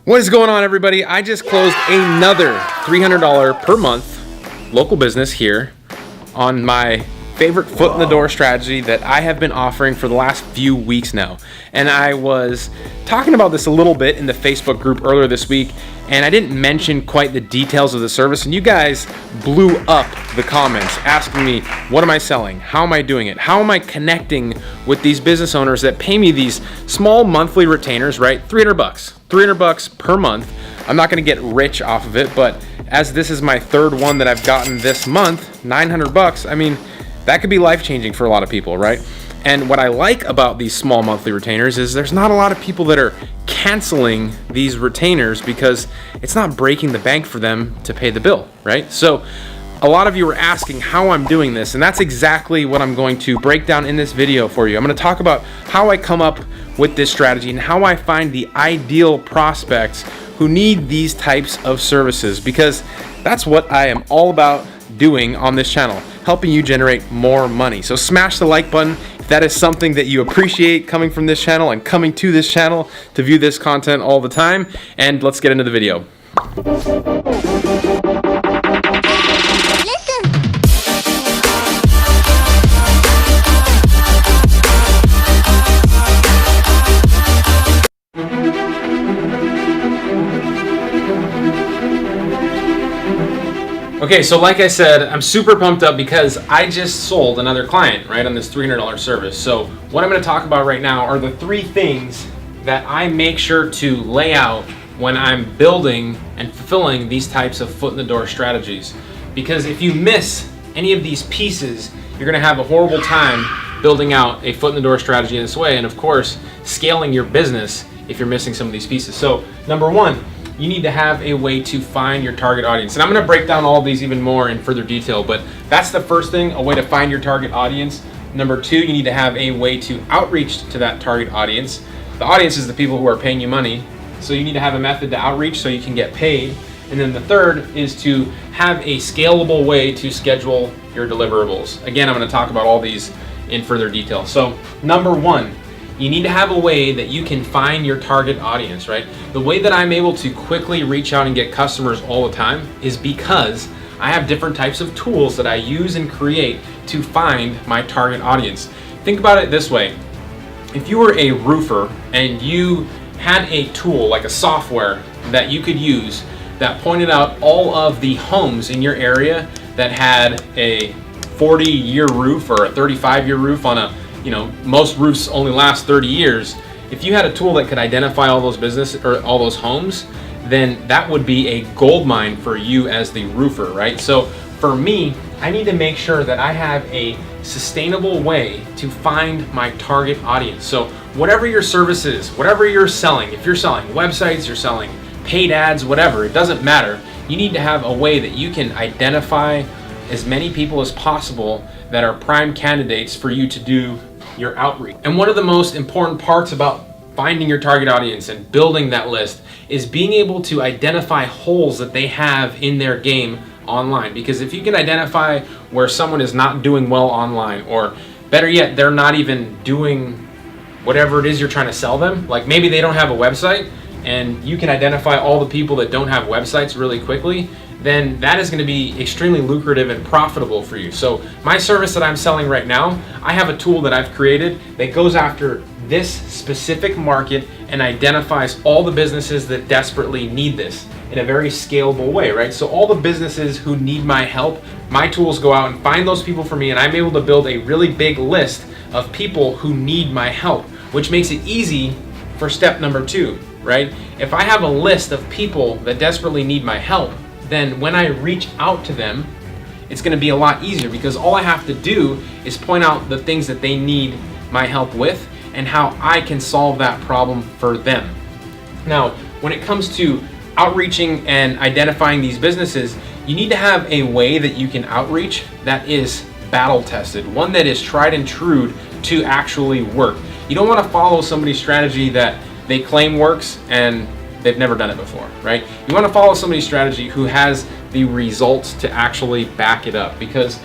What is going on, everybody? I just closed another $300 per month local business here on my favorite foot in the door strategy that I have been offering for the last few weeks now. And I was talking about this a little bit in the Facebook group earlier this week, and I didn't mention quite the details of the service, and you guys blew up the comments asking me, what am I selling? How am I doing it? How am I connecting with these business owners that pay me these small monthly retainers, right? $300 per month. I'm not gonna get rich off of it, but as this is my third one that I've gotten this month, $900, I mean, that could be life-changing for a lot of people, right? And what I like about these small monthly retainers is there's not a lot of people that are canceling these retainers because it's not breaking the bank for them to pay the bill, right? So a lot of you are asking how I'm doing this, and that's exactly what I'm going to break down in this video for you. I'm going to talk about how I come up with this strategy and how I find the ideal prospects who need these types of services, because that's what I am all about doing on this channel, helping you generate more money. So smash the like button if that is something that you appreciate coming from this channel and coming to this channel to view this content all the time. And let's get into the video. Okay, so like I said, I'm super pumped up because I just sold another client, right, on this $300 service. So what I'm going to talk about right now are the three things that I make sure to lay out when I'm building and fulfilling these types of foot in the door strategies. Because if you miss any of these pieces, you're going to have a horrible time building out a foot in the door strategy in this way, and of course, scaling your business if you're missing some of these pieces. So number one, you need to have a way to find your target audience. And I'm gonna break down all of these even more in further detail, but that's the first thing, a way to find your target audience. Number two, you need to have a way to outreach to that target audience. The audience is the people who are paying you money, so you need to have a method to outreach so you can get paid. And then the third is to have a scalable way to schedule your deliverables. Again, I'm gonna talk about all these in further detail. So number one, you need to have a way that you can find your target audience, right? The way that I'm able to quickly reach out and get customers all the time is because I have different types of tools that I use and create to find my target audience. Think about it this way. If you were a roofer and you had a tool, like a software that you could use that pointed out all of the homes in your area that had a 40-year roof or a 35-year roof on a, most roofs only last 30 years. If you had a tool that could identify all those businesses or all those homes, then that would be a gold mine for you as the roofer, right? So for me, I need to make sure that I have a sustainable way to find my target audience. So whatever your service is, whatever you're selling, if you're selling websites, you're selling paid ads, whatever, it doesn't matter. You need to have a way that you can identify as many people as possible that are prime candidates for you to do your outreach. And one of the most important parts about finding your target audience and building that list is being able to identify holes that they have in their game online. Because if you can identify where someone is not doing well online, or better yet, they're not even doing whatever it is you're trying to sell them, like maybe they don't have a website, and you can identify all the people that don't have websites really quickly, then that is going to be extremely lucrative and profitable for you. So my service that I'm selling right now, I have a tool that I've created that goes after this specific market and identifies all the businesses that desperately need this in a very scalable way, right? So all the businesses who need my help, my tools go out and find those people for me, and I'm able to build a really big list of people who need my help, which makes it easy for step number two, right? If I have a list of people that desperately need my help, then when I reach out to them, it's gonna be a lot easier, because all I have to do is point out the things that they need my help with and how I can solve that problem for them. Now, when it comes to outreaching and identifying these businesses, you need to have a way that you can outreach that is battle tested, one that is tried and true to actually work. You don't wanna follow somebody's strategy that they claim works and they've never done it before, right? You want to follow somebody's strategy who has the results to actually back it up, because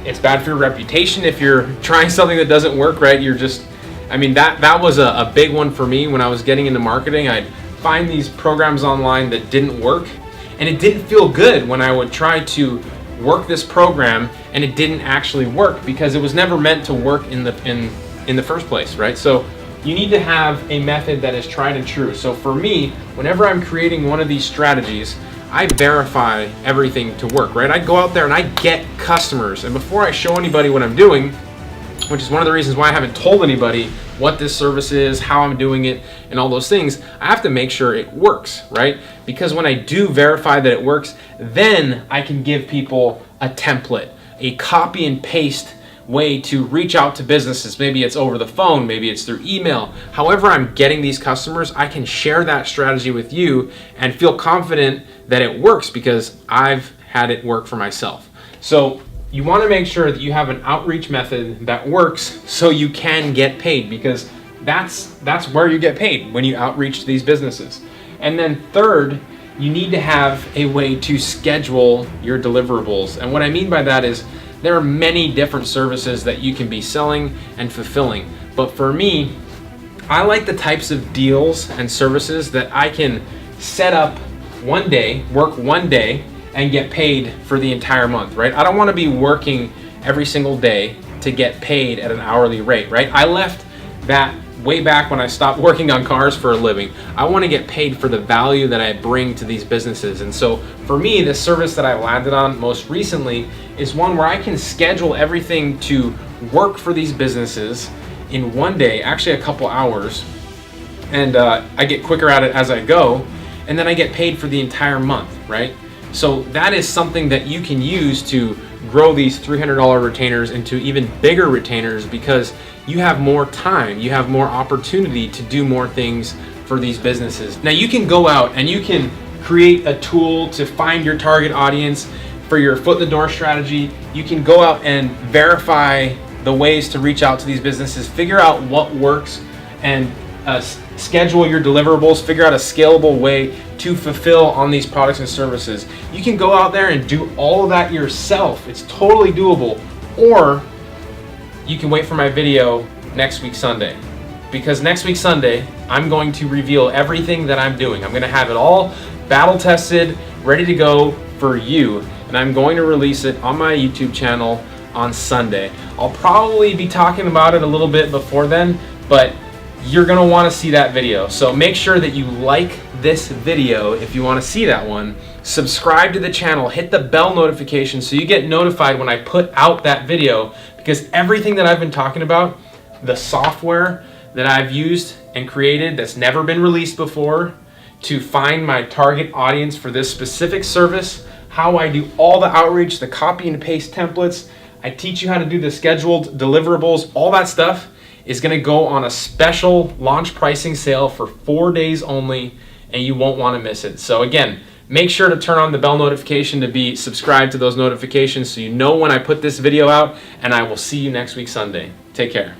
it's bad for your reputation if you're trying something that doesn't work, right? You're just, that was a big one for me when I was getting into marketing. I'd find these programs online that didn't work, and it didn't feel good when I would try to work this program and it didn't actually work because it was never meant to work in the first place, right? So you need to have a method that is tried and true. So for me, whenever I'm creating one of these strategies, I verify everything to work, right? I go out there and I get customers, and before I show anybody what I'm doing, which is one of the reasons why I haven't told anybody what this service is, how I'm doing it, and all those things, I have to make sure it works, right? Because when I do verify that it works, then I can give people a template, a copy and paste way to reach out to businesses. Maybe it's over the phone, maybe it's through email. However I'm getting these customers, I can share that strategy with you and feel confident that it works because I've had it work for myself. So you want to make sure that you have an outreach method that works so you can get paid, because that's where you get paid, when you outreach to these businesses. And then third, you need to have a way to schedule your deliverables. And what I mean by that is there are many different services that you can be selling and fulfilling. But for me, I like the types of deals and services that I can set up one day, work one day, and get paid for the entire month, right? I don't want to be working every single day to get paid at an hourly rate, right? I left that way back when I stopped working on cars for a living. I want to get paid for the value that I bring to these businesses. And so for me, the service that I landed on most recently is one where I can schedule everything to work for these businesses in one day, actually a couple hours, and I get quicker at it as I go, and then I get paid for the entire month, right? So that is something that you can use to grow these $300 retainers into even bigger retainers, because you have more time, you have more opportunity to do more things for these businesses. Now you can go out and you can create a tool to find your target audience for your foot in the door strategy. You can go out and verify the ways to reach out to these businesses, figure out what works, and schedule your deliverables, figure out a scalable way to fulfill on these products and services. You can go out there and do all of that yourself. It's totally doable. Or you can wait for my video next week Sunday, because next week Sunday I'm going to reveal everything that I'm doing. I'm going to have it all battle tested, ready to go for you, and I'm going to release it on my YouTube channel on Sunday. I'll probably be talking about it a little bit before then, but you're going to want to see that video. So make sure that you like this video if you want to see that one. Subscribe to the channel, hit the bell notification so you get notified when I put out that video, because everything that I've been talking about, the software that I've used and created that's never been released before to find my target audience for this specific service, how I do all the outreach, the copy and paste templates, I teach you how to do the scheduled deliverables, all that stuff is going to go on a special launch pricing sale for 4 days only, and you won't want to miss it. So again, make sure to turn on the bell notification to be subscribed to those notifications so you know when I put this video out, and I will see you next week Sunday. Take care.